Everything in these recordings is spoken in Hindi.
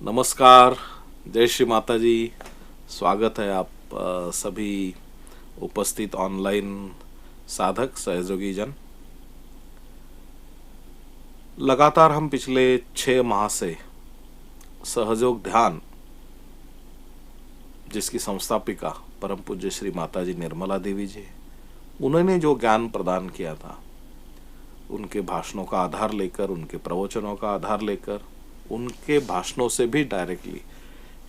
नमस्कार, जय श्री माता जी। स्वागत है आप सभी उपस्थित ऑनलाइन साधक सहयोगी जन। लगातार हम पिछले 6 माह से सहयोग ध्यान, जिसकी संस्थापिका परम पूज्य श्री माता जी निर्मला देवी जी, उन्होंने जो ज्ञान प्रदान किया था, उनके भाषणों का आधार लेकर, उनके प्रवचनों का आधार लेकर, उनके भाषणों से भी डायरेक्टली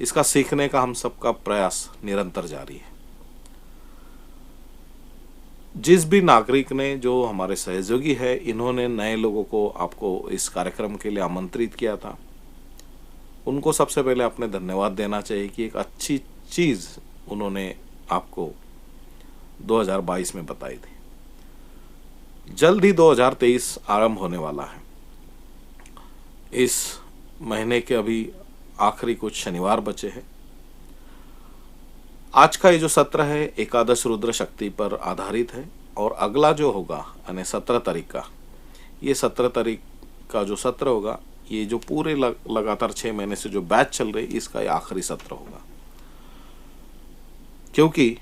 इसका सीखने का हम सबका प्रयास निरंतर जारी है। जिस भी नागरिक ने, जो हमारे सहयोगी है, इन्होंने नए लोगों को आपको इस कार्यक्रम के लिए आमंत्रित किया था, उनको सबसे पहले अपने धन्यवाद देना चाहिए कि एक अच्छी चीज उन्होंने आपको 2022 में बताई थी। जल्द ही 2023 आरंभ होने वाला है। इस महीने के अभी आखिरी कुछ शनिवार बचे हैं। आज का ये जो सत्र है एकादश रुद्र शक्ति पर आधारित है, और अगला जो होगा यानी 17 तारीख का, ये 17 तारीख का जो सत्र होगा, ये जो पूरे लगातार 6 महीने से जो बैच चल रही, इसका ये आखिरी सत्र होगा। क्योंकि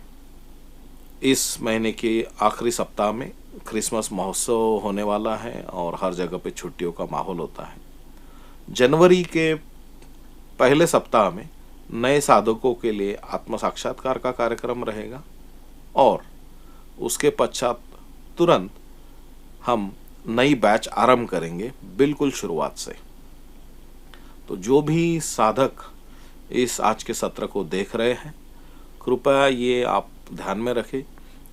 इस महीने के आखिरी सप्ताह में क्रिसमस महोत्सव होने वाला है और हर जगह पे छुट्टियों का माहौल होता है। जनवरी के पहले सप्ताह में नए साधकों के लिए आत्म साक्षात्कार का कार्यक्रम रहेगा, और उसके पश्चात तुरंत हम नई बैच आरंभ करेंगे, बिल्कुल शुरुआत से। तो जो भी साधक इस आज के सत्र को देख रहे हैं, कृपया ये आप ध्यान में रखें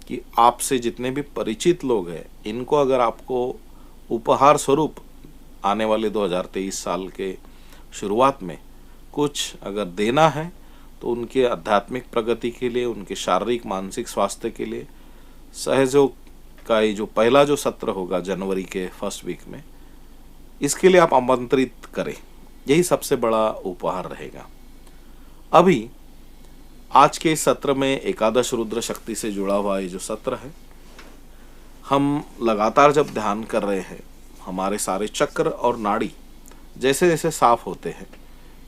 कि आपसे जितने भी परिचित लोग हैं, इनको अगर आपको उपहार स्वरूप आने वाले 2023 साल के शुरुआत में कुछ अगर देना है, तो उनके आध्यात्मिक प्रगति के लिए, उनके शारीरिक मानसिक स्वास्थ्य के लिए सहयोग का ये जो पहला जो सत्र होगा जनवरी के फर्स्ट वीक में, इसके लिए आप आमंत्रित करें। यही सबसे बड़ा उपहार रहेगा। अभी आज के इस सत्र में एकादश रुद्र शक्ति से जुड़ा हुआ ये जो सत्र है, हम लगातार जब ध्यान कर रहे हैं, हमारे सारे चक्र और नाड़ी जैसे जैसे साफ होते हैं,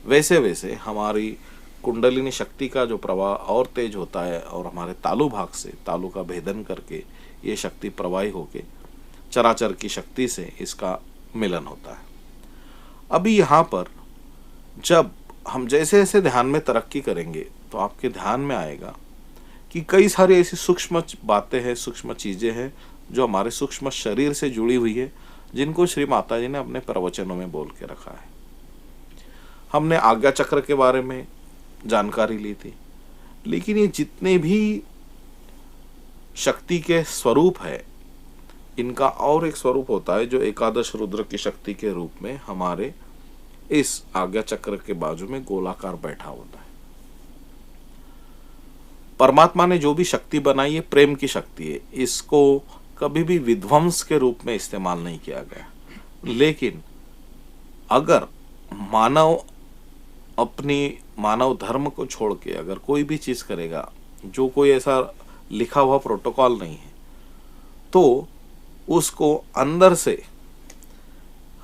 वैसे वैसे हमारी कुंडलिनी शक्ति का जो प्रवाह और तेज होता है, और हमारे तालु भाग से तालु का भेदन करके ये शक्ति प्रवाही होके चराचर की शक्ति से इसका मिलन होता है। अभी यहाँ पर जब हम जैसे जैसे ध्यान में तरक्की करेंगे, तो आपके ध्यान में आएगा कि कई सारी ऐसी सूक्ष्म बातें हैं, सूक्ष्म चीजें हैं, जो हमारे सूक्ष्म शरीर से जुड़ी हुई है, जिनको श्री माता जी ने अपने प्रवचनों में बोल के रखा है। हमने आज्ञा चक्र के बारे में जानकारी ली थी, लेकिन ये जितने भी शक्ति के स्वरूप है, इनका और एक स्वरूप होता है जो एकादश रुद्र की शक्ति के रूप में हमारे इस आज्ञा चक्र के बाजू में गोलाकार बैठा होता है। परमात्मा ने जो भी शक्ति बनाई है, प्रेम की शक्ति है, इसको कभी भी विध्वंस के रूप में इस्तेमाल नहीं किया गया। लेकिन अगर मानव अपनी मानव धर्म को छोड़ के अगर कोई भी चीज़ करेगा, जो कोई ऐसा लिखा हुआ प्रोटोकॉल नहीं है, तो उसको अंदर से,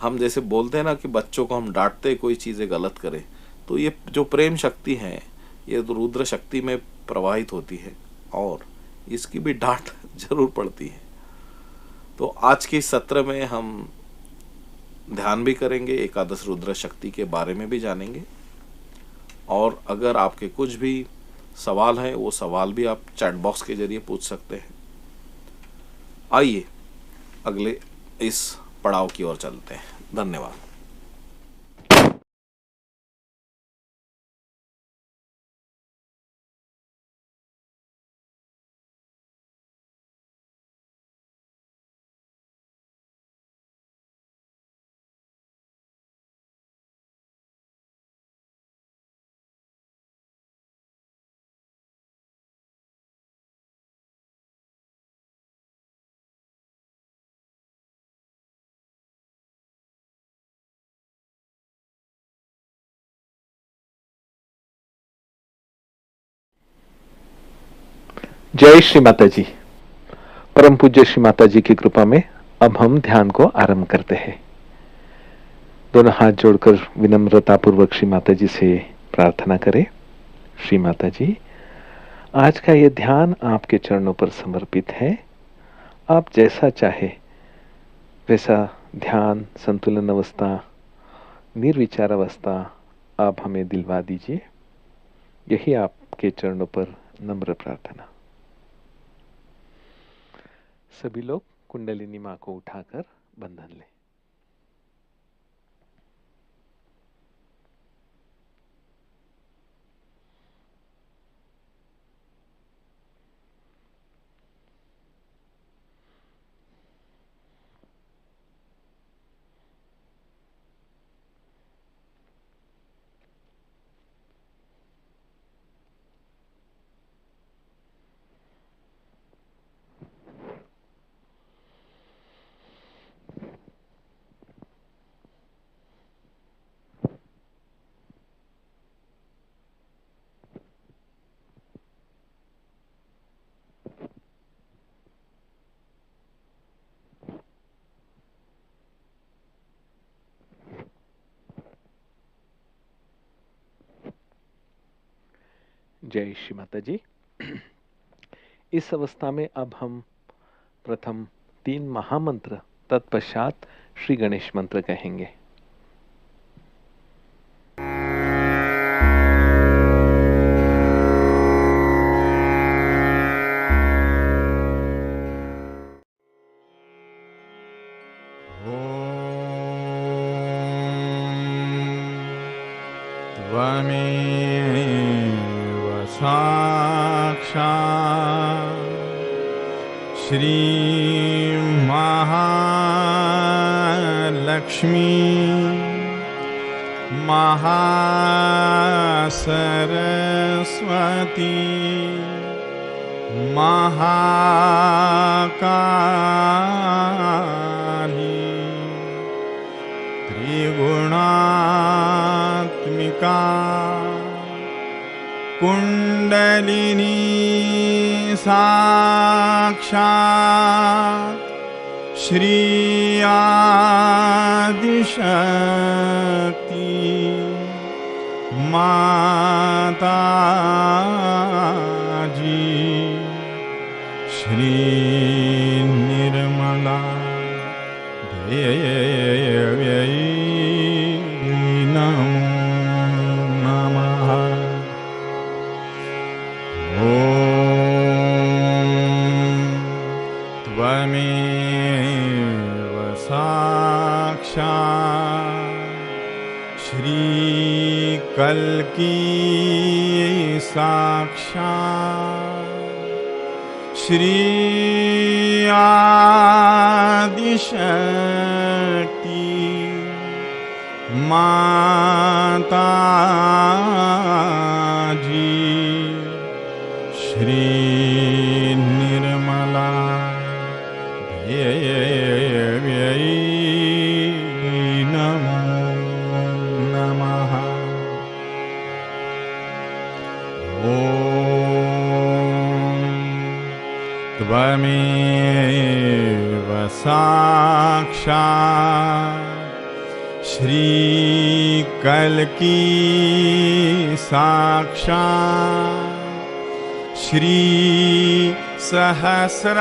हम जैसे बोलते हैं ना कि बच्चों को हम डांटते कोई चीज़ें गलत करें, तो ये जो प्रेम शक्ति है ये तो रुद्र शक्ति में प्रवाहित होती है और इसकी भी डांट जरूर पड़ती है। तो आज के सत्र में हम ध्यान भी करेंगे, एकादश रुद्र शक्ति के बारे में भी जानेंगे, और अगर आपके कुछ भी सवाल हैं वो सवाल भी आप चैट बॉक्स के जरिए पूछ सकते हैं। आइए अगले इस पड़ाव की ओर चलते हैं। धन्यवाद। जय श्री माता जी। परम पूज्य श्री माता जी की कृपा में अब हम ध्यान को आरंभ करते हैं। दोनों हाथ जोड़कर विनम्रता पूर्वक श्री माता जी से प्रार्थना करें। श्री माता जी, आज का ये ध्यान आपके चरणों पर समर्पित है। आप जैसा चाहे वैसा ध्यान, संतुलन अवस्था, निर्विचार अवस्था आप हमें दिलवा दीजिए। यही आपके चरणों पर नम्र प्रार्थना। सभी लोग कुंडलिनी मां को उठाकर बंधन लें। जय श्री माता जी। इस अवस्था में अब हम प्रथम 3 महामंत्र, तत्पश्चात श्री गणेश मंत्र कहेंगे। श्री महालक्ष्मी महासरस्वती महाकाली त्रिगुणात्मिका कुंडलिनी साक्षात् श्री आदिशक्ति माता जी श्री निर्मला देव्यै नमो नमः। त्वमेव साक्षात् श्रीकल्की साक्षात् श्री आदिशक्ति माता जी श्री निर्मला देव्यै नमो नमः। त्वमेव साक्षात् श्रीकल्की साक्षात् श्री सहस्रार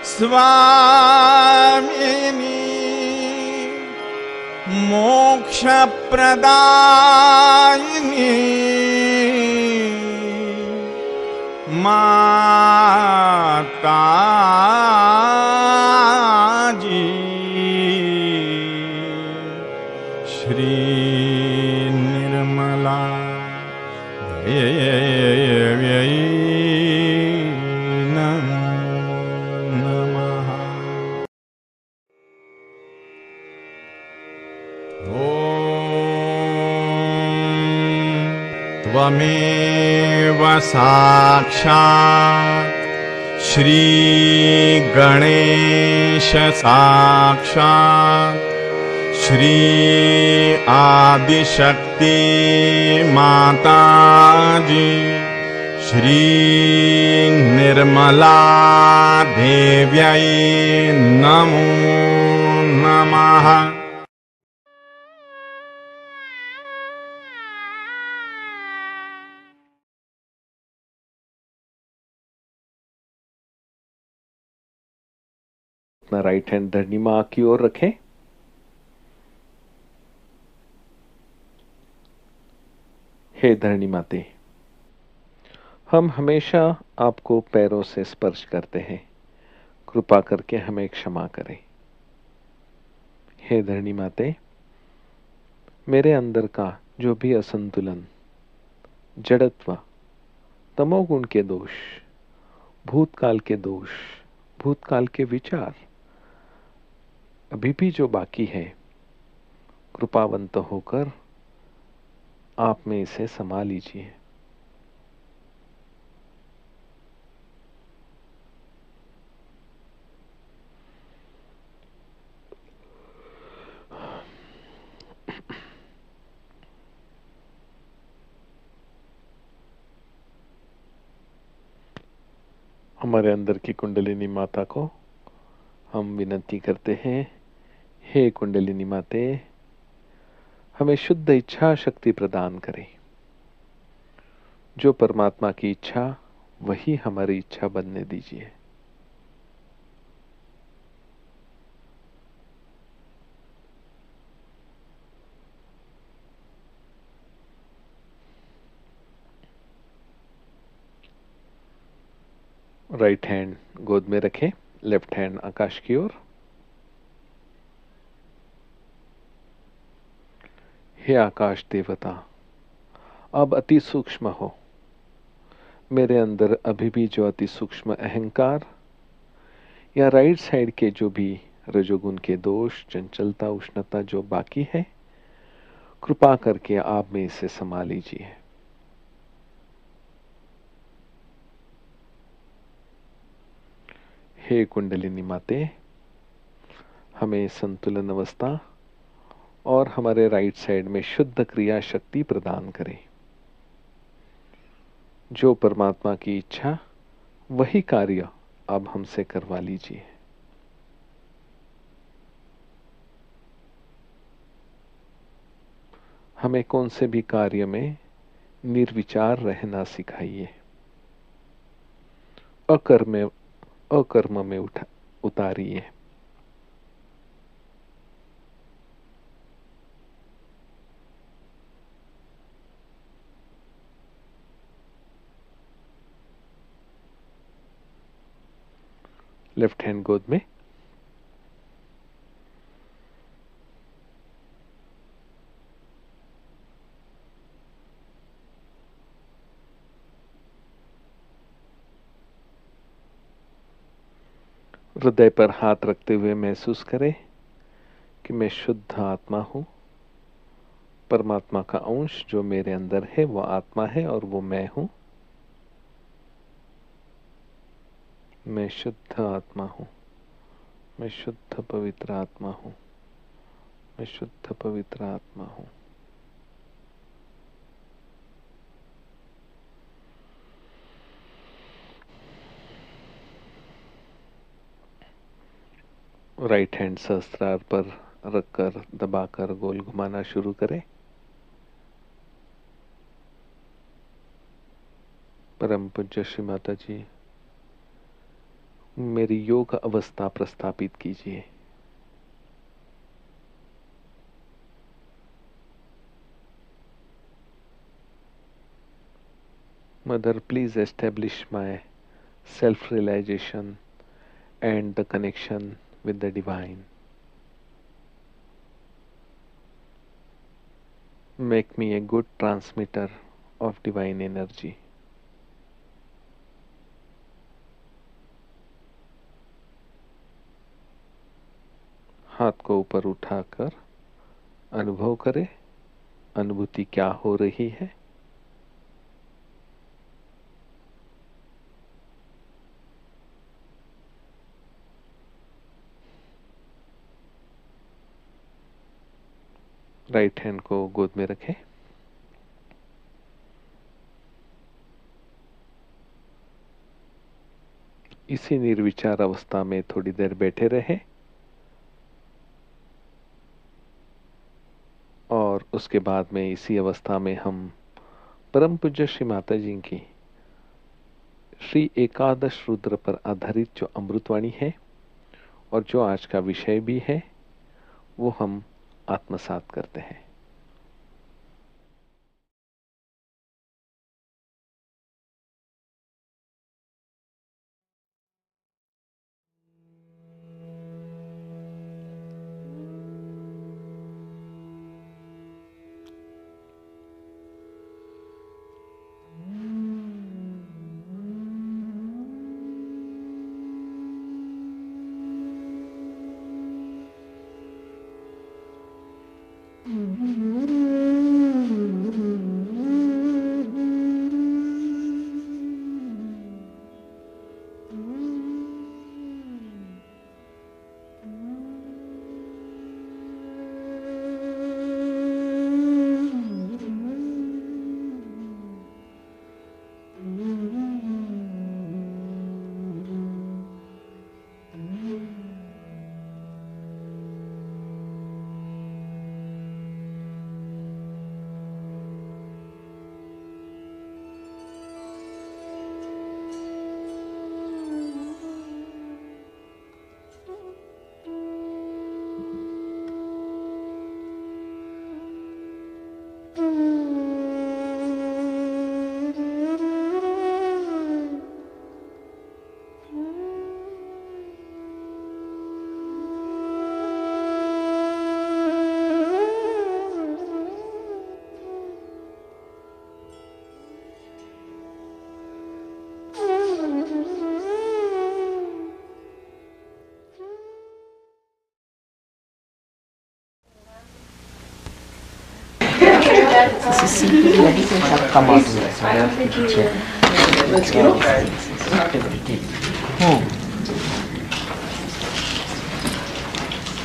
स्वामिनी मोक्ष प्रदायिनी माता जी श्री निर्मला देव्यै नमः। त्वमेव साक्षात् श्री गणेश साक्षात् श्री आदिशक्ति माता जी श्री निर्मला देव्यै नमो नमः। अपना राइट हैंड धरनी मां की ओर रखें। हे धरनी माते, हम हमेशा आपको पैरों से स्पर्श करते हैं, कृपा करके हमें क्षमा करें। हे धरनी माते, मेरे अंदर का जो भी असंतुलन, जड़त्व, तमोगुण के दोष, भूतकाल के दोष, भूतकाल के विचार अभी भी जो बाकी है, कृपावंत होकर आप में इसे समा लीजिए। हमारे अंदर की कुंडलिनी माता को हम विनती करते हैं, हे कुंडलिनी माते, हमें शुद्ध इच्छा शक्ति प्रदान करें। जो परमात्मा की इच्छा वही हमारी इच्छा बनने दीजिए। राइट हैंड गोद में रखें, लेफ्ट हैंड आकाश की ओर। हे आकाश देवता, अब अति सूक्ष्म हो। मेरे अंदर अभी भी जो अति सूक्ष्म अहंकार या राइट साइड के जो भी रजोगुण के दोष, चंचलता, उष्णता जो बाकी है, कृपा करके आप में इसे समा लीजिए। हे कुंडलिनी माते, हमें संतुलन अवस्था और हमारे राइट साइड में शुद्ध क्रिया शक्ति प्रदान करें। जो परमात्मा की इच्छा वही कार्य अब हमसे करवा लीजिए। हमें कौन से भी कार्य में निर्विचार रहना सिखाइए। अकर्म में उतारिए। लेफ्ट हैंड गोद में। हृदय पर हाथ रखते हुए महसूस करें कि मैं शुद्ध आत्मा हूं। परमात्मा का अंश जो मेरे अंदर है वो आत्मा है और वो मैं हूं। मैं शुद्ध आत्मा हूं। मैं शुद्ध पवित्र आत्मा हूं। मैं शुद्ध पवित्र आत्मा हूं। राइट हैंड सहस्त्रार पर रखकर दबाकर गोल घुमाना शुरू करें। परम पूज्य श्री माता जी, मेरी योग अवस्था प्रस्थापित कीजिए। Mother, please establish my self-realization and the connection with the divine. Make me a good transmitter of divine energy. हाथ को ऊपर उठाकर अनुभव करें, अनुभूति क्या हो रही है। राइट हैंड को गोद में रखें। इसी निर्विचार अवस्था में थोड़ी देर बैठे रहें और उसके बाद में इसी अवस्था में हम परम पूज्य श्री माता जी की श्री एकादश रुद्र पर आधारित जो अमृतवाणी है और जो आज का विषय भी है वो हम आत्मसात करते हैं।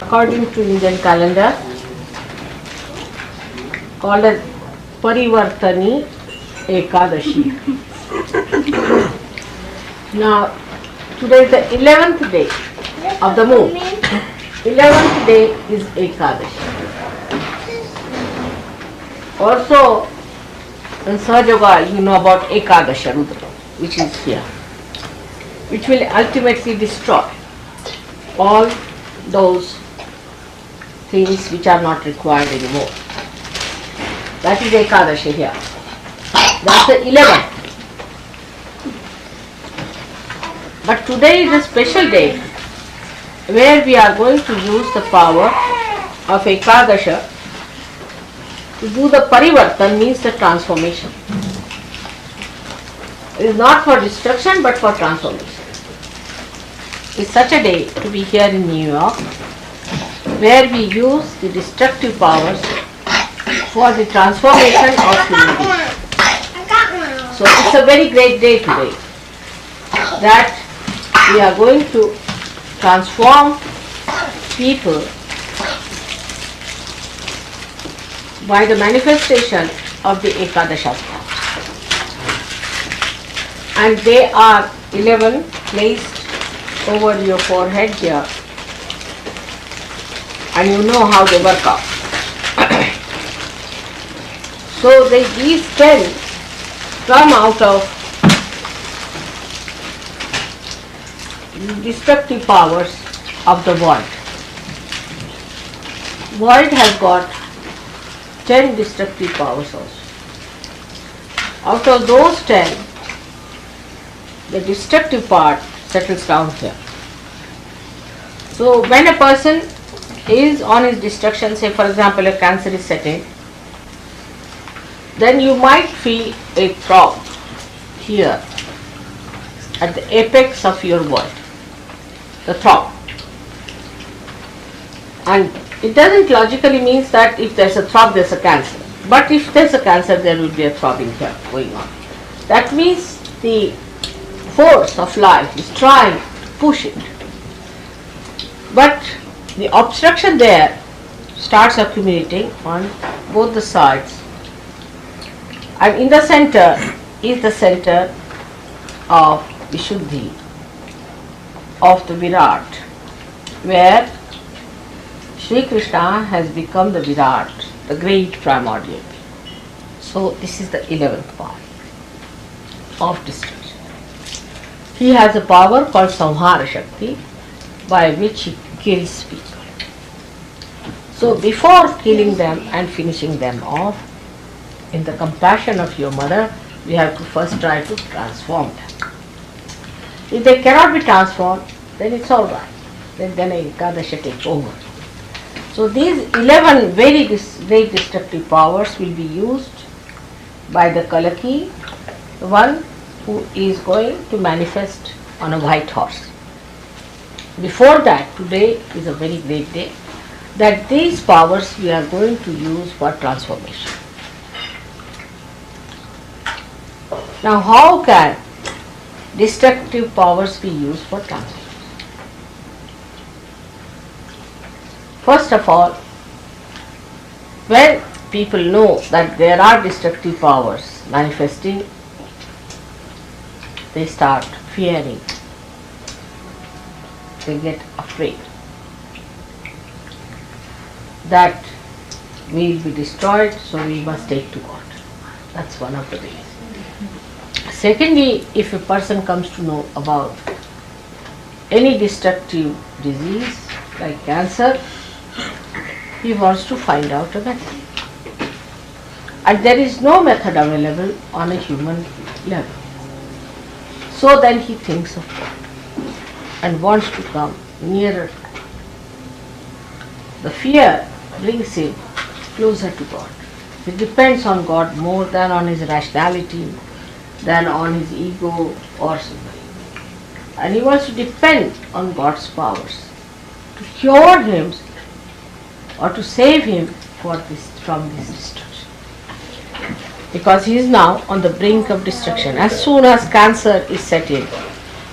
According to Indian calendar, called as Parivartani Ekadashi. Now, today is the 11th day of the moon. 11th day is Ekadashi. Also, in Sahajayoga, you know about Ekadasha Rudra, which is here, which will ultimately destroy all those things which are not required anymore. That is Ekadashi here. That's the 11th. But today is a special day where we are going to use the power of Ekadasha to do the parivartan, means the transformation. It is not for destruction but for transformation. It's such a day to be here in New York where we use the destructive powers for the transformation of human beings. So it's a very great day today that we are going to transform people by the manifestation of the Ekadashastra. And they are 11 placed over your forehead here. and you know how they work out. So these 10 come out of destructive powers of the void. Void has got 10 destructive powers also. Out of those 10, the destructive part settles down here. So when a person is on his destruction, say for example a cancer is setting, then you might feel a throb here at the apex of your void, the throb. And it doesn't logically means that if there's a throb there's a cancer. But if there's a cancer there will be a throbbing here going on. That means the force of life is trying to push it. But the obstruction there starts accumulating on both the sides. And in the center is the center of Vishuddhi, of the Virat, where Sri Krishna has become the Virat, the great primordial. So this is the 11th part of destruction. He has a power called Samhara Shakti by which he kills people. So before killing them and finishing them off, in the compassion of your mother, we have to first try to transform them. If they cannot be transformed, then it's all right. Then Ekadasha takes over. So these 11 very great destructive powers will be used by the Kalaki, the one who is going to manifest on a white horse. Before that, today is a very great day, that these powers we are going to use for transformation. Now how can destructive powers be used for transformation? First of all, when people know that there are destructive powers manifesting, they start fearing. They get afraid that we will be destroyed, so we must take to God. That's one of the ways. Secondly, if a person comes to know about any destructive disease like cancer, he wants to find out a method. And there is no method available on a human level. So then he thinks of God and wants to come nearer. The fear brings him closer to God. He depends on God more than on his rationality, than on his ego or something. And he wants to depend on God's powers to cure him or to save him from this destruction. Because he is now on the brink of destruction. As soon as cancer is set in,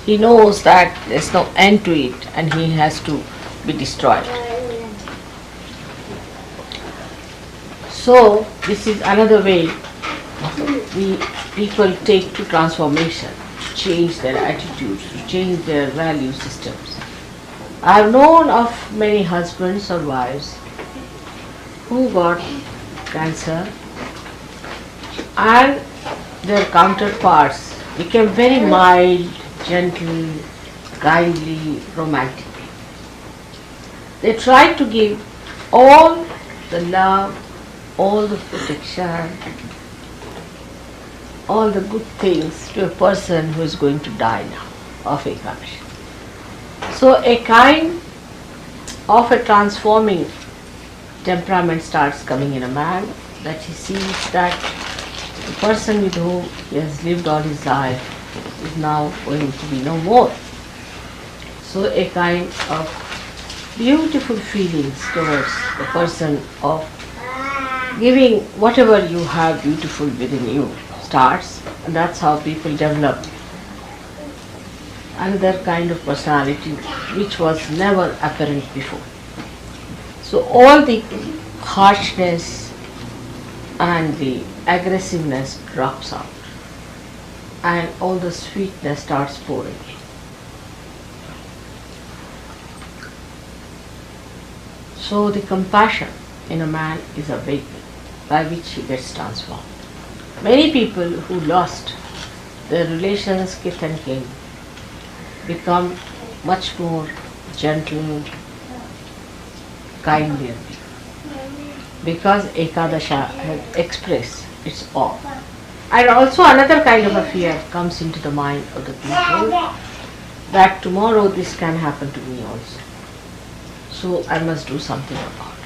he knows that there is no end to it and he has to be destroyed. So this is another way people take to transformation, to change their attitudes, to change their value systems. I have known of many husbands or wives who got cancer and their counterparts became very mild, gentle, kindly, romantic. They tried to give all the love, all the protection, all the good things to a person who is going to die now of Ekadashi. So a kind of a transforming temperament starts coming in a man, that he sees that the person with whom he has lived all his life is now going to be no more. So a kind of beautiful feelings towards the person of giving whatever you have beautiful within you starts, and that's how people develop another kind of personality which was never apparent before. So all the harshness and the aggressiveness drops out and all the sweetness starts pouring in. So the compassion in a man is awakened, by which he gets transformed. Many people who lost their relations, kith and kin, become much more gentle, kindlier people, because Ekadasha has expressed its awe. And also another kind of a fear comes into the mind of the people, that tomorrow this can happen to me also. So I must do something about it.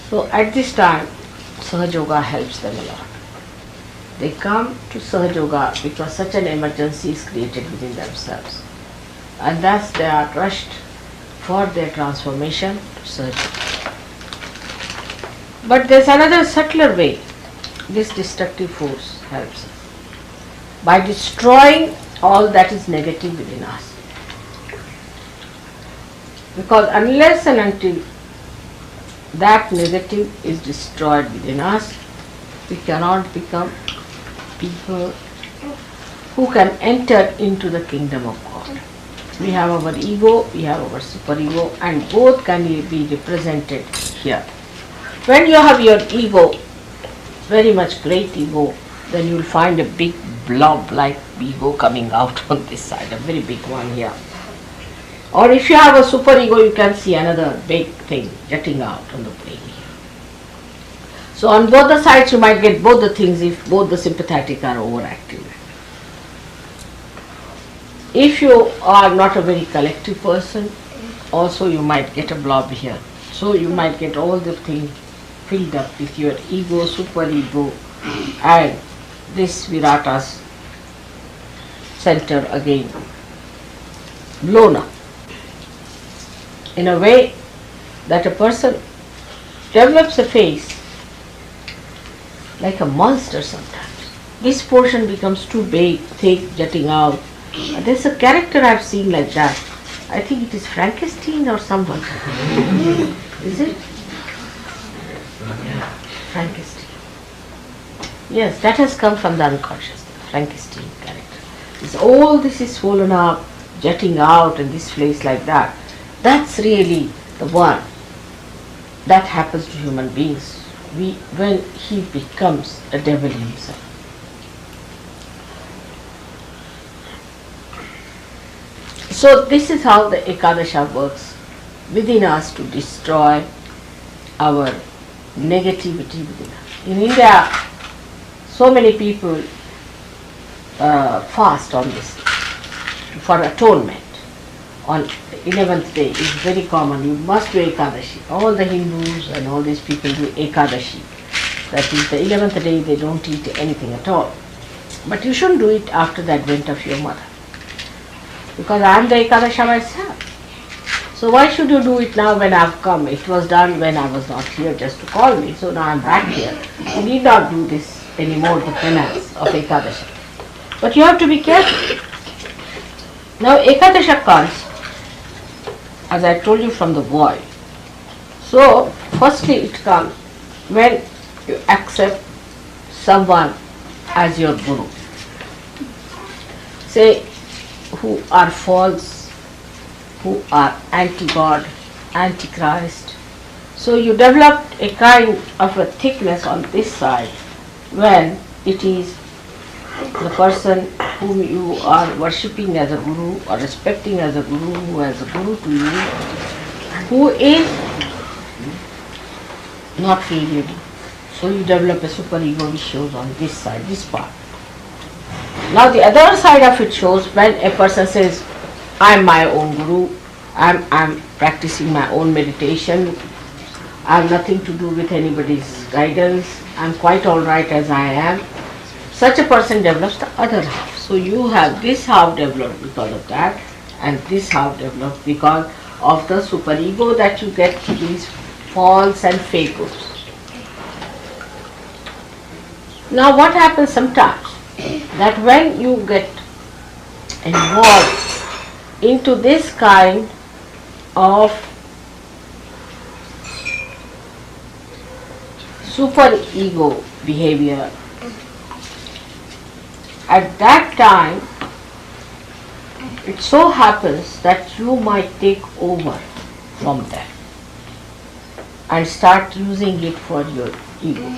So at this time, Sahajayoga helps them a lot. They come to Sahajayoga because such an emergency is created within themselves. And thus they are rushed for their transformation to Sahajayoga. But there's another subtler way this destructive force helps us. By destroying all that is negative within us. Because unless and until that negative is destroyed within us, we cannot become people who can enter into the kingdom of God. We have our ego, we have our superego, and both can be represented here. When you have your ego, very much great ego, then you will find a big blob like ego coming out on this side, a very big one here. Or if you have a superego, you can see another big thing jutting out on the brain here. So on both the sides you might get both the things if both the sympathetic are overactive. If you are not a very collective person, also you might get a blob here. So you might get all the things filled up with your ego, superego, and this Virata's center again blown up in a way that a person develops a face like a monster sometimes. This portion becomes too big, thick, jutting out. There's a character I've seen like that. I think it is Frankenstein or someone. Is it? Yeah, Frankenstein. Yes, that has come from the unconscious, Frankenstein character. All this is swollen up, jutting out, and this place like that. That's really the one that happens to human beings when he becomes a devil himself. So this is how the Ekadasha works within us to destroy our negativity within us. In India, so many people fast on this for atonement. On the 11th day is very common. You must do Ekadashi. All the Hindus and all these people do Ekadashi. That is the 11th day they don't eat anything at all. But you shouldn't do it after the advent of your mother. Because I am the Ekadasha myself. So why should you do it now when I have come? It was done when I was not here just to call me. So now I am back here. You need not do this anymore, the penance of Ekadasha. But you have to be careful. Now Ekadasha comes, as I told you, from the void. So firstly it comes when you accept someone as your guru. Say, who are false, who are anti-God, anti-Christ. So you developed a kind of a thickness on this side when it is the person whom you are worshipping as a guru or respecting as a guru, who is a guru to you, who is not really. So you develop a superego which shows on this side, this part. Now the other side of it shows when a person says, I am my own guru, I am practicing my own meditation, I have nothing to do with anybody's guidance, I am quite alright as I am. Such a person develops the other half. So you have this half developed because of that, and this half developed because of the superego that you get to these false and fake gurus. Now what happens sometimes, that when you get involved into this kind of superego behavior, at that time it so happens that you might take over from them. and start using it for your ego.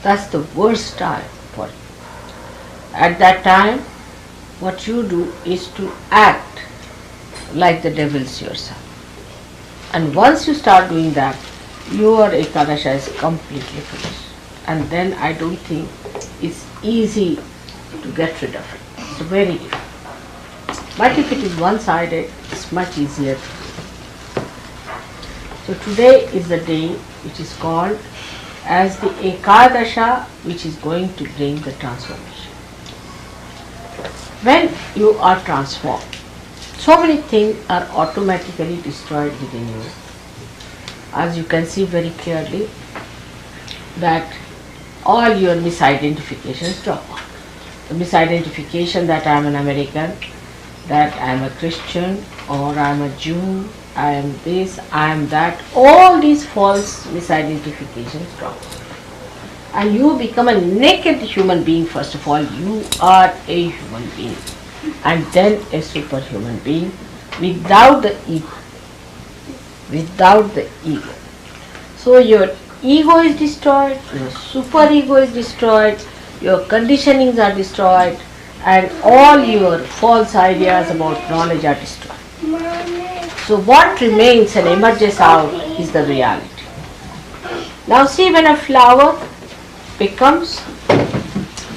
That's the worst time for you. At that time, what you do is to act like the devils yourself. And once you start doing that, your Ekadasha is completely finished. And then I don't think it's easy to get rid of it. It's very difficult. But if it is one-sided, it's much easier to do. So today is the day which is called as the Ekadasha, which is going to bring the transformation. When you are transformed, so many things are automatically destroyed within you. As you can see very clearly, that all your misidentifications drop out. The misidentification that I am an American, that I am a Christian, or I am a Jew, I am this, I am that, all these false misidentifications drop. And you become a naked human being. First of all, you are a human being, and then a superhuman being without the ego. Without the ego. So your ego is destroyed, your superego is destroyed, your conditionings are destroyed, and all your false ideas about knowledge are destroyed. So what remains and emerges out is the reality. Now see, when a flower becomes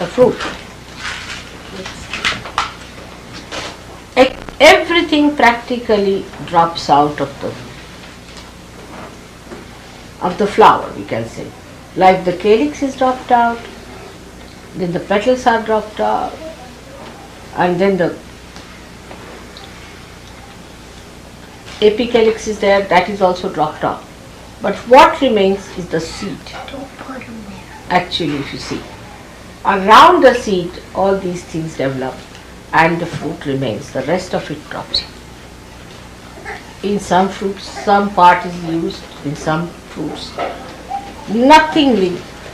a fruit, everything practically drops out of the flower, we can say. Like the calyx is dropped out, then the petals are dropped out, and then the apicalyx is there, that is also dropped out. But what remains is the seed. Actually, if you see, around the seed all these things develop and the fruit remains, the rest of it drops. In some fruits, some part is used, in some fruits, nothing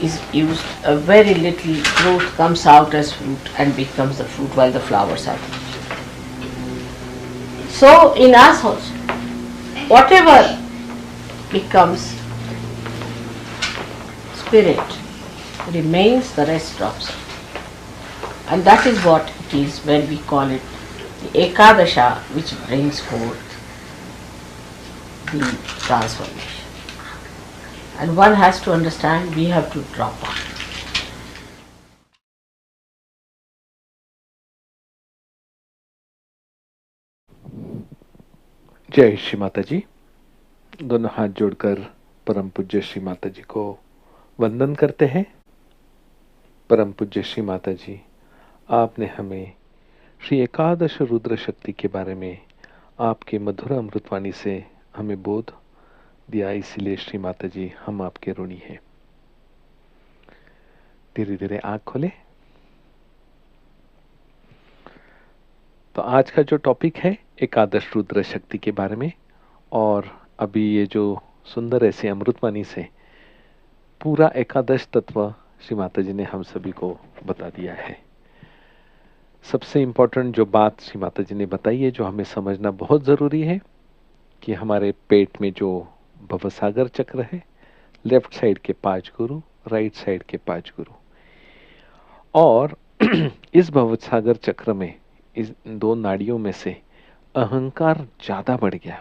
is used, a very little growth comes out as fruit and becomes the fruit while the flowers are fruit. So in us also, whatever becomes spirit remains, the rest drops. And that is what it is when we call it the Ekadasha, which brings forth the transformation. And one has to understand, we have to drop out. जय श्री माता जी। दोनों हाथ जोड़कर परम पूज्य श्री माता जी को वंदन करते हैं। परम पूज्य श्री माता जी, आपने हमें श्री एकादश रुद्र शक्ति के बारे में आपके मधुर अमृतवाणी से हमें बोध दिया, इसीलिए श्री माता जी हम आपके ऋणी हैं। धीरे धीरे आंख खोले। तो आज का जो टॉपिक है एकादश रुद्र शक्ति के बारे में, और अभी ये जो सुंदर ऐसे अमृतवाणी से पूरा एकादश तत्व श्री माता जी ने हम सभी को बता दिया है। सबसे इम्पोर्टेंट जो बात श्री माता जी ने बताई है, जो हमें समझना बहुत जरूरी है, कि हमारे पेट में जो भवसागर चक्र है, लेफ्ट साइड के 5 गुरु, राइट साइड के 5 गुरु, और इस भवसागर चक्र में इस 2 नाड़ियों में से अहंकार ज्यादा बढ़ गया,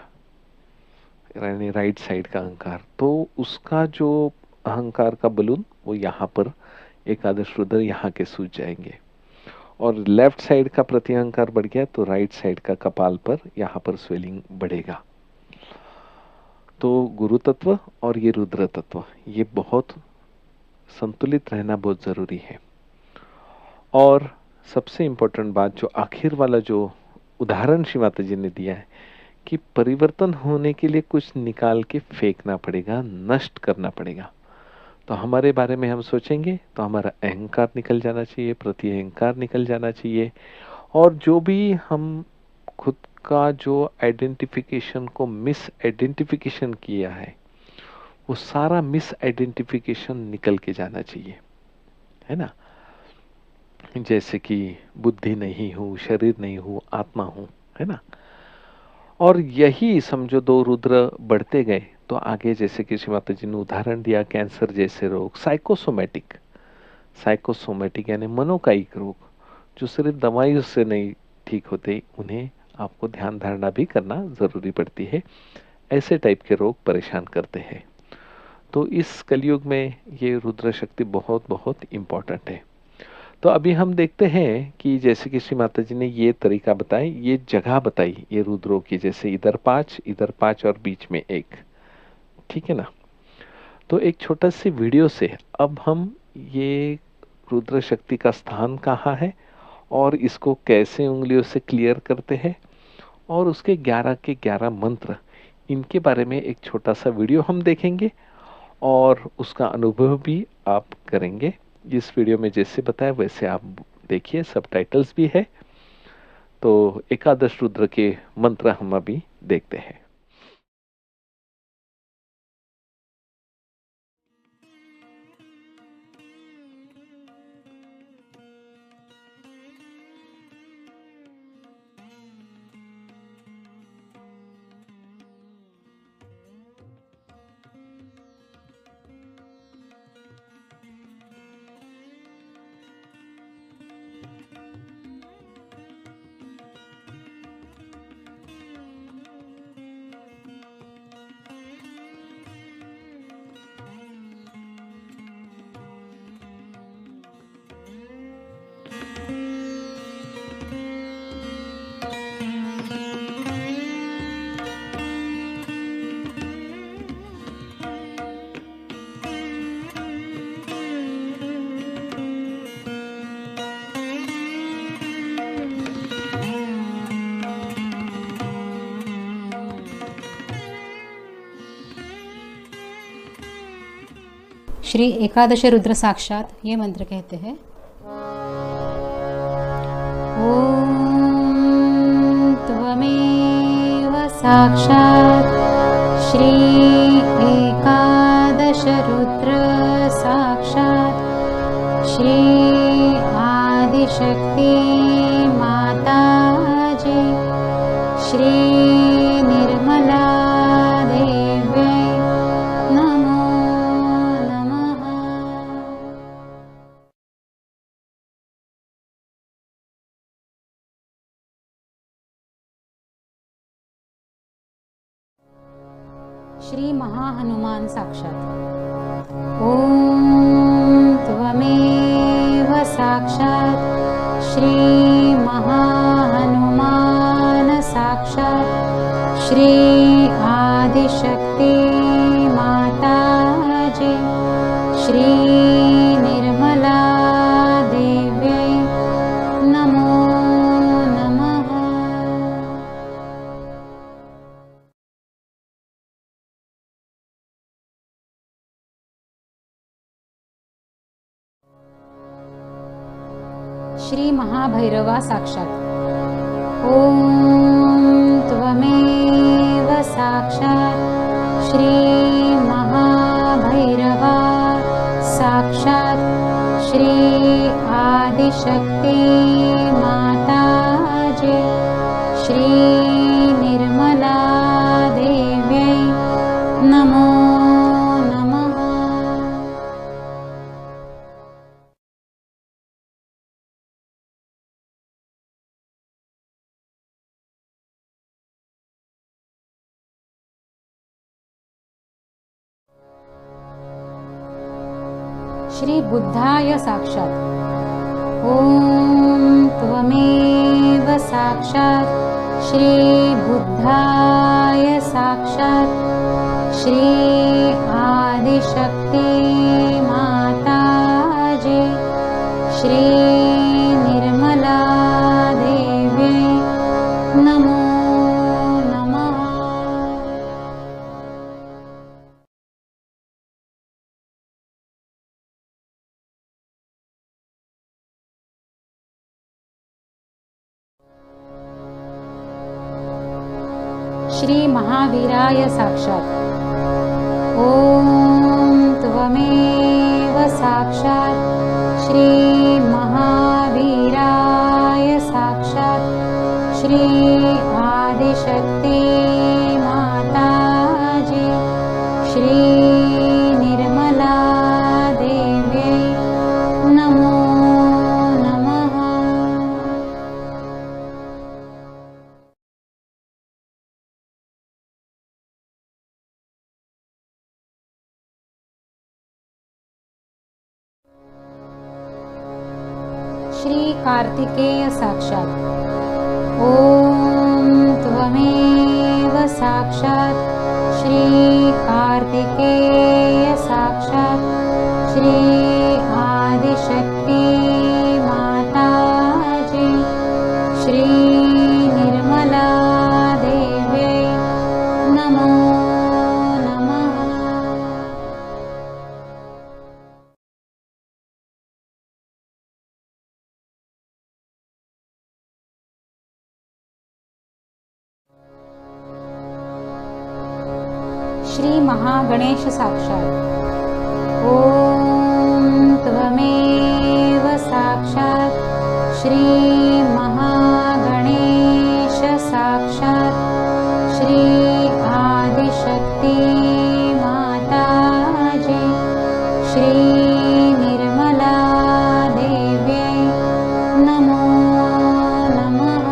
यानी राइट साइड का अहंकार, तो उसका जो अहंकार का बलून वो यहाँ पर एकादश रुद्र यहाँ के सूझ जाएंगे, और लेफ्ट साइड का प्रति अहंकार बढ़ गया तो राइट साइड का कपाल पर यहाँ पर स्वेलिंग बढ़ेगा। तो गुरु तत्व और ये रुद्र तत्व, ये बहुत संतुलित रहना बहुत जरूरी है। और सबसे इम्पोर्टेंट बात, जो आखिर वाला जो उदाहरण श्री माता जी ने दिया है, कि परिवर्तन होने के लिए कुछ निकाल के फेंकना पड़ेगा, नष्ट करना पड़ेगा। तो हमारे बारे में हम सोचेंगे तो हमारा अहंकार निकल जाना चाहिए, प्रति अहंकार निकल जाना चाहिए, और जो भी हम खुद का जो आइडेंटिफिकेशन को मिस आइडेंटिफिकेशन किया है, वो सारा मिस आइडेंटिफिकेशन निकल के जाना चाहिए, है ना। जैसे कि बुद्धि नहीं हूँ, शरीर नहीं हूँ, आत्मा हूँ, है ना। और यही समझो 2 रुद्र बढ़ते गए तो आगे जैसे कि श्री माता जी ने उदाहरण दिया, कैंसर जैसे रोग, साइकोसोमेटिक यानी मनोकायिक रोग जो सिर्फ दवाइयों से नहीं ठीक होते, उन्हें आपको ध्यान धारणा भी करना जरूरी पड़ती है। ऐसे टाइप के रोग परेशान करते हैं। तो इस कलयुग में ये रुद्र शक्ति बहुत बहुत इम्पोर्टेंट है। तो अभी हम देखते हैं कि जैसे कि श्री माता जी ने ये तरीका बताया, ये जगह बताई ये रुद्रों की, जैसे इधर 5 और बीच में 1, ठीक है ना। तो एक छोटा सी वीडियो से अब हम ये रुद्र शक्ति का स्थान कहाँ है और इसको कैसे उंगलियों से क्लियर करते हैं और उसके 11 के 11 मंत्र, इनके बारे में एक छोटा सा वीडियो हम देखेंगे और उसका अनुभव भी आप करेंगे। इस वीडियो में जैसे बताया वैसे आप देखिए, सबटाइटल्स भी है। तो एकादश रुद्र के मंत्र हम अभी देखते हैं। श्री एकादश रुद्र साक्षात ये मंत्र कहते हैं। ओम त्वमेव साक्षात् श्री एकादश रुद्र साक्षात् श्री आदिशक्ति माता जी श्री निर्मला देव्यै नमो नमः। श्री महाहनुमान साक्षात् ओम त्वमेव साक्षात् श्री महाहनुमान साक्षात् श्री आदिशक्ति माता जी श्री निर्मला देव्यै नमो नमः। श्री महाभैरवा साक्षात् ओम त्वमेव साक्षात् श्री महाभैरवा साक्षात् श्री आदिशक्ति माता जी श्री निर्मला देव्यै नमो नमः। श्री बुद्धाय साक्षात् ओम त्वमेव साक्षात् श्री बुद्धाय साक्षात् श्री आदिशक्ति माता जी श्री निर्मला देव्यै नमो नमः। श्री महावीराय साक्षात् ओम त्वमेव साक्षात् श्री महावीराय साक्षात् श्री आदिशक्ति माता जी श्री कार्तिकेय साक्षात। ओम त्वमेव साक्षात श्री कार्तिकेय साक्षात श्री आदिशक्ति माताजी श्री निर्मला देव्यै नमो नमः। श्री महागणेश साक्षात। ओम त्वमेव साक्षात श्री महागणेश साक्षात श्री आदिशक्ति माताजी श्री निर्मला देव्यै नमो नमः।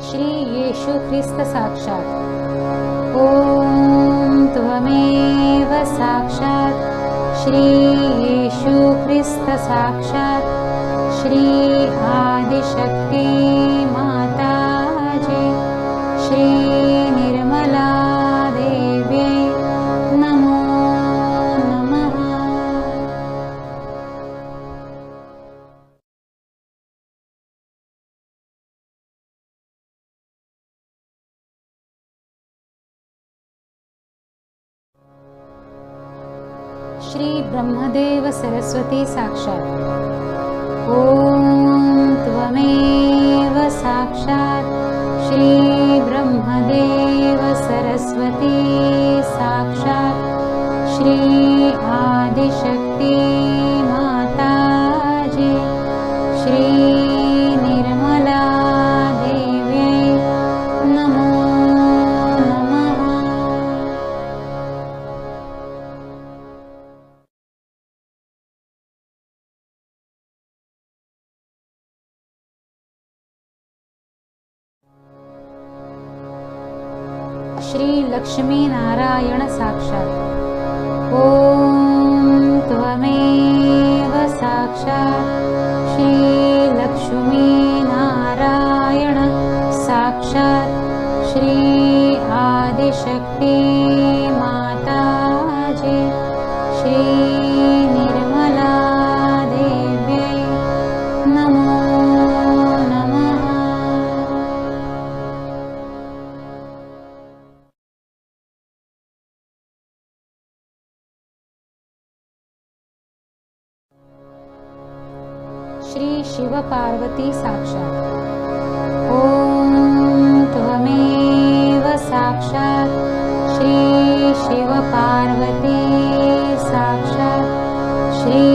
श्री येशु ख्रिस्त साक्षात। ओम त्वमेव साक्षात श्री येशु ख्रिस्त साक्षात श्री आदिशक्ति माताजी श्री निर्मला देव्यै नमो नमः। श्री ब्रह्मदेव सरस्वती साक्षात। ओम त्वमेव साक्षात श्री ब्रह्मदेव सरस्वती साक्षात श्री आदिशक्ति माताजी श्री निर्मला देव्यै नमो नमः। श्री लक्ष्मी नारायण साक्षात। ओम त्वमेव साक्षात श्री लक्ष्मी नारायण साक्षात श्री आदिशक्ति माताजी श्री निर्मला देव्यै नमो नमः। श्री शिव पार्वती साक्षात। ओम त्वमेव साक्षात श्री शिव पार्वती साक्षात श्री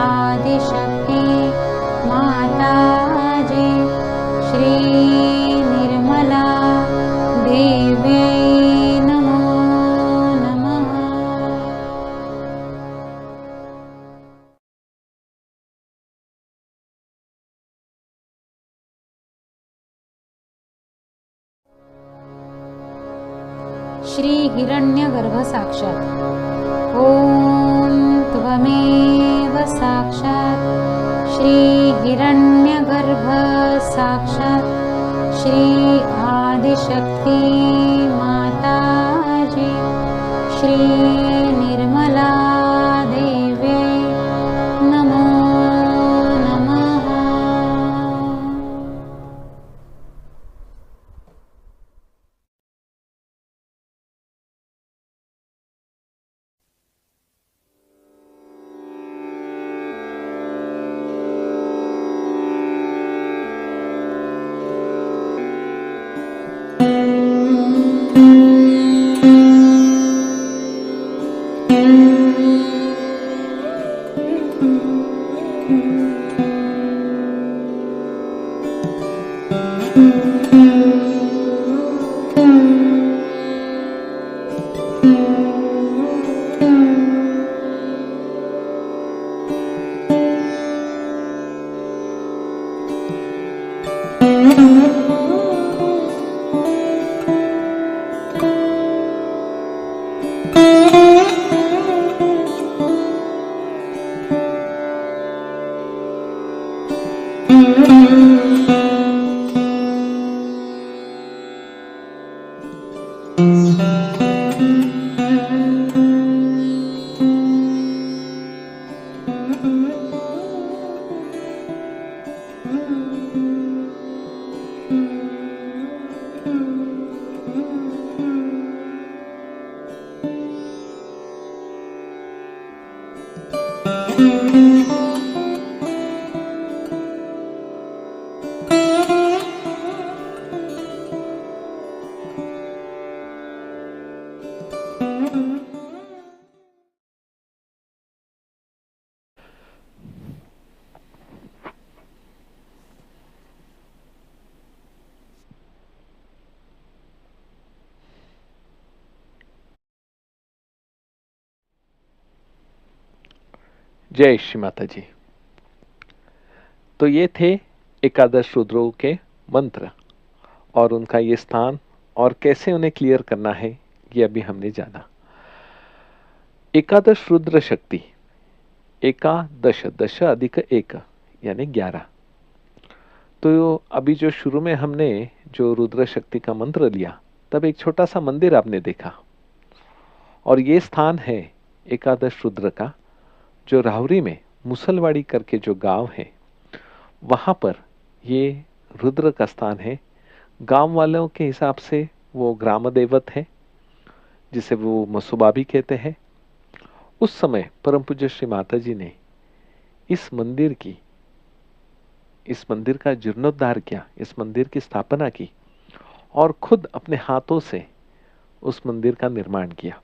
आदिशक्ति माताजी श्री निर्मला देव्यै नमो नमः। श्री हिरण्यगर्भ साक्षात। ओम त्वमेव साक्षात श्री हिरण्यगर्भ साक्षात श्री आदिशक्ति माताजी श्री निर्मला देव्यै नमो नमः। जय श्री माता जी। तो ये थे एकादश रुद्रों के मंत्र और उनका ये स्थान और कैसे उन्हें क्लियर करना है ये अभी हमने जाना। एकादश रुद्र शक्ति, एकादश, दश अधिक एक यानी 11। तो अभी जो शुरू में हमने जो रुद्र शक्ति का मंत्र लिया तब एक छोटा सा मंदिर आपने देखा और ये स्थान है एकादश रुद्र का, जो राहुरी में मुसलवाड़ी करके जो गांव है वहां पर ये रुद्र का स्थान है। गांव वालों के हिसाब से वो ग्राम देवत है जिसे वो मसुबा भी कहते हैं। उस समय परम पूज्य श्री माता जी ने इस मंदिर का जीर्णोद्धार किया, इस मंदिर की स्थापना की और खुद अपने हाथों से उस मंदिर का निर्माण किया।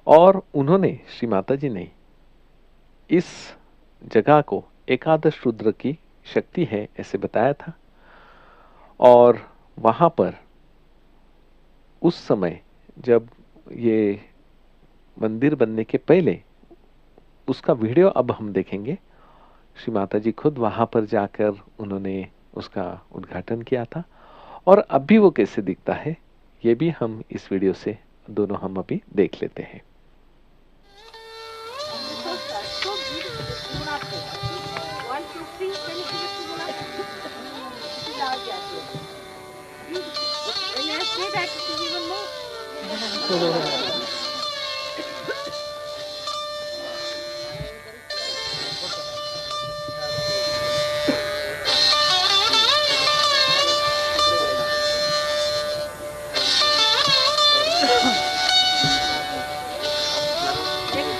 और उन्होंने, श्री माता जी ने इस जगह को एकादश रुद्र की शक्ति है ऐसे बताया था। और वहां पर उस समय जब ये मंदिर बनने के पहले उसका वीडियो अब हम देखेंगे। श्री माता जी खुद वहां पर जाकर उन्होंने उसका उद्घाटन किया था और अब भी वो कैसे दिखता है ये भी हम इस वीडियो से दोनों हम अभी देख लेते हैं।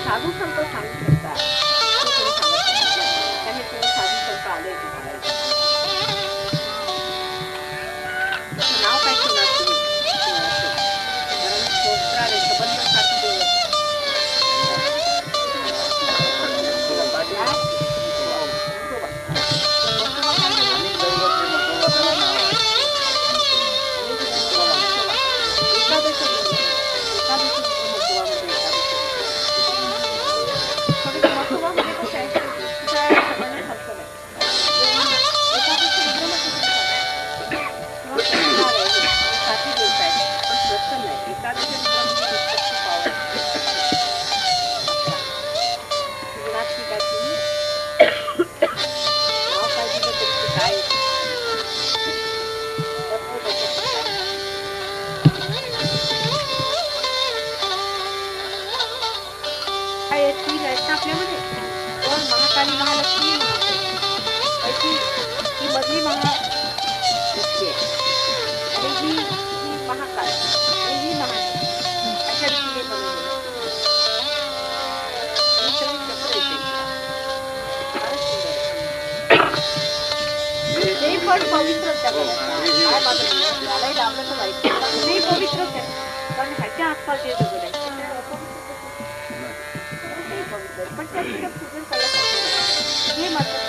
साधू संत सांगू शकतात त्यांनी तुम्ही साधू संत आले नाव काय ठेवणार तुम्ही कारण स्तोत्रालय संबंधासाठी आपल्यामध्ये दोन महाकाली महालक्ष्मी महाकाली ही मधली महालक्ष्मी आहे आणि ही महाकाल आणि ही महालक्ष्मी अशा रीतीने बनवलेलं ते पण पवित्र काय माझं मलाही लावलं तर माहिती ते पवित्रच आहे कारण ह्याच्या आसपास जे दगड आहे पण त्याचं पूजन करायचं हे मात्र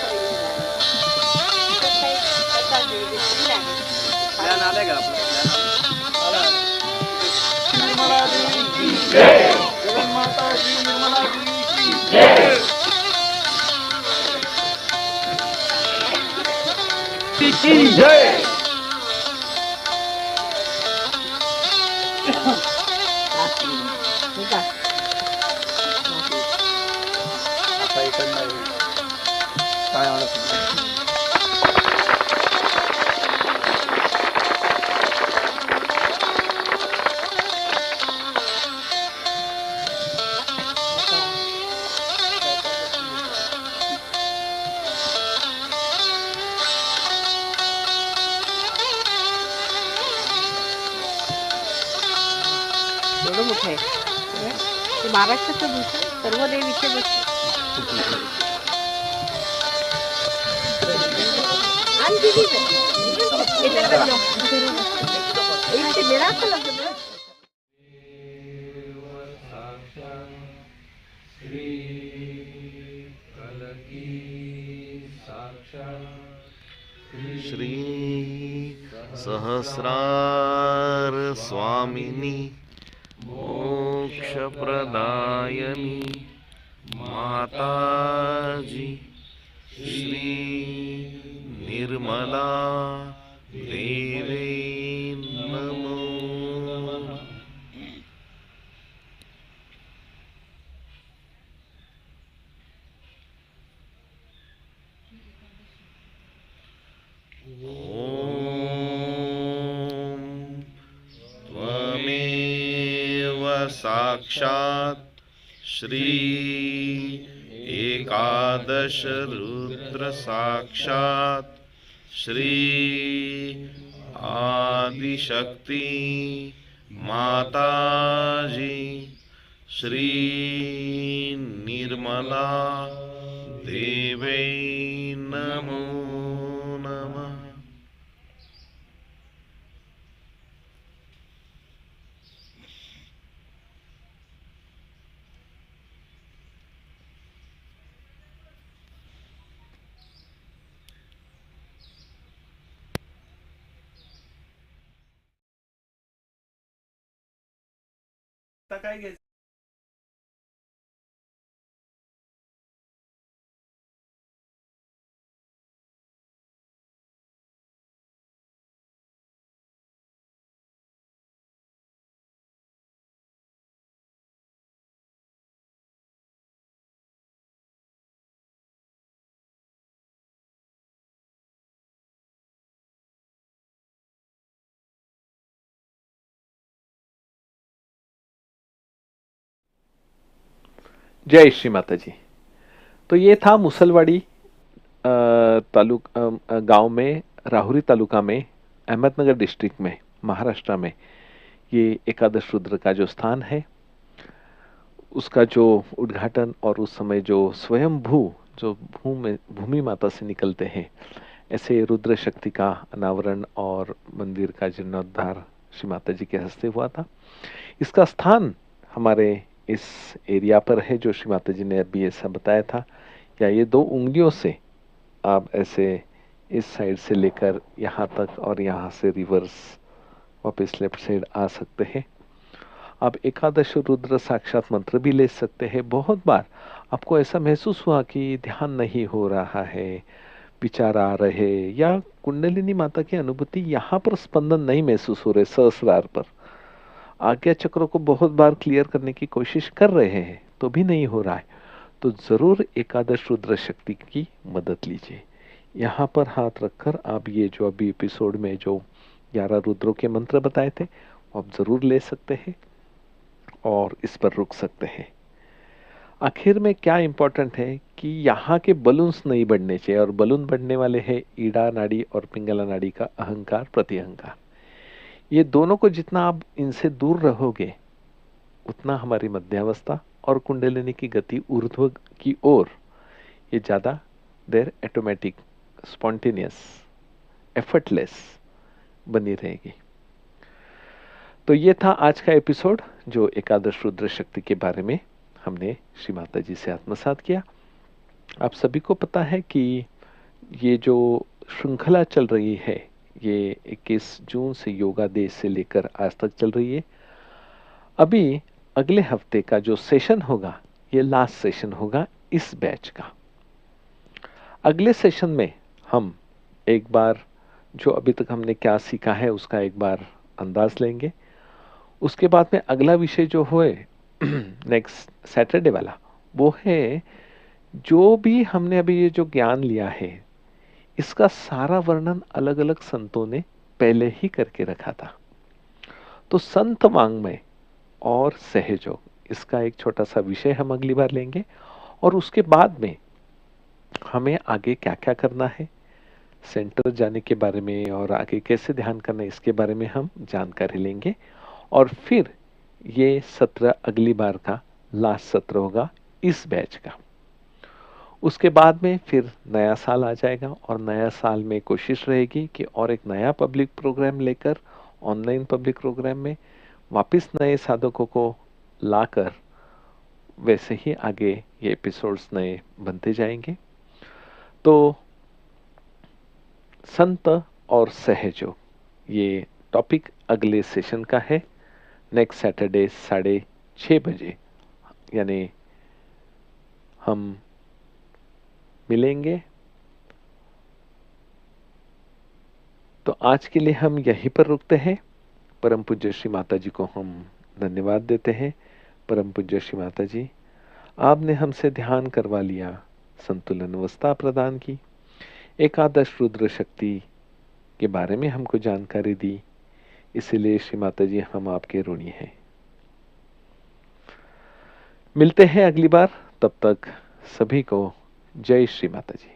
मोठं आहे ते महाराष्ट्राचं भूषण सर्व देव इथे बसतात श्री सहस्रार स्वामिनी मोक्षप्रदायिनी माता जी श्री निर्मला देवी नमो नमः। ॐ त्वमेव साक्षात् श्री एकादश रुद्र साक्षात् श्री आदिशक्ति माता जी श्री निर्मला देवी नमो नमः। जय श्री माता जी। तो ये था मुसलवाड़ी गांव में, राहुरी तालुका में, अहमदनगर डिस्ट्रिक्ट में, महाराष्ट्र में ये एकादश रुद्र का जो स्थान है उसका जो उद्घाटन और उस समय जो स्वयंभू जो भूमि माता से निकलते हैं ऐसे रुद्र शक्ति का अनावरण और मंदिर का जीर्णोद्धार श्री माता जी के हस्ते हुआ था। इसका स्थान हमारे इस एरिया पर है जो श्री माता जी ने अभी ऐसा बताया था, या ये 2 उंगलियों से आप ऐसे इस साइड से लेकर यहाँ तक और यहाँ से रिवर्स वापस लेफ्ट साइड आ सकते हैं। आप एकादश रुद्र साक्षात मंत्र भी ले सकते हैं। बहुत बार आपको ऐसा महसूस हुआ कि ध्यान नहीं हो रहा है, विचार आ रहे, या कुंडलिनी माता की अनुभूति यहाँ पर स्पंदन नहीं महसूस हो रहे, सहस्रार पर आज्ञा चक्रों को बहुत बार क्लियर करने की कोशिश कर रहे हैं तो भी नहीं हो रहा है, तो जरूर एकादश रुद्र शक्ति की मदद लीजिए। यहाँ पर हाथ रखकर आप ये जो अभी एपिसोड में जो 11 रुद्रों के मंत्र बताए थे वो आप जरूर ले सकते हैं और इस पर रुक सकते हैं। आखिर में क्या इंपॉर्टेंट है कि यहाँ के बलून्स नहीं बढ़ने चाहिए, और बलून बढ़ने वाले हैं ईड़ा नाड़ी और पिंगला नाड़ी का अहंकार प्रतिअहंकार। ये दोनों को जितना आप इनसे दूर रहोगे उतना हमारी मध्यावस्था और कुंडलिनी की गति ऊर्ध्व की ओर ये ज्यादा देर ऑटोमेटिक, स्पॉन्टेनियस, एफर्टलेस बनी रहेगी। तो ये था आज का एपिसोड जो एकादश रुद्र शक्ति के बारे में हमने श्री माता जी से आत्मसात किया। आप सभी को पता है कि ये जो श्रृंखला चल रही है ये 21 जून से योगा डे से लेकर आज तक चल रही है। अभी अगले हफ्ते का जो सेशन होगा ये लास्ट सेशन होगा इस बैच का। अगले सेशन में हम एक बार जो अभी तक हमने क्या सीखा है उसका एक बार अंदाज लेंगे। उसके बाद में अगला विषय जो हुए नेक्स्ट सैटरडे वाला वो है जो भी हमने अभी ये जो ज्ञान लिया है इसका सारा वर्णन अलग अलग संतों ने पहले ही करके रखा था। तो संत वांग्मय और सहजयोग इसका एक छोटा सा विषय हम अगली बार लेंगे, और उसके बाद में हमें आगे क्या क्या करना है, सेंटर जाने के बारे में और आगे कैसे ध्यान करना है इसके बारे में हम जानकारी लेंगे। और फिर ये सत्र अगली बार का लास्ट सत्र होगा इस बैच का। उसके बाद में फिर नया साल आ जाएगा और नया साल में कोशिश रहेगी कि और एक नया पब्लिक प्रोग्राम लेकर ऑनलाइन पब्लिक प्रोग्राम में वापस नए साधकों को लाकर वैसे ही आगे ये एपिसोड्स नए बनते जाएंगे। तो संत और सहजयोग ये टॉपिक अगले सेशन का है। नेक्स्ट सैटरडे 6:30 बजे, यानी हम मिलेंगे। तो आज के लिए हम यहीं पर रुकते हैं। परम पूज्य श्री माता जी को हम धन्यवाद देते हैं। परम पूज्य श्री माता जी, आपने हमसे ध्यान करवा लिया, संतुलन अवस्था प्रदान की, एकादश रुद्र शक्ति के बारे में हमको जानकारी दी। इसलिए श्री माता जी हम आपके ऋणी हैं। मिलते हैं अगली बार, तब तक सभी को जय श्री माता जी।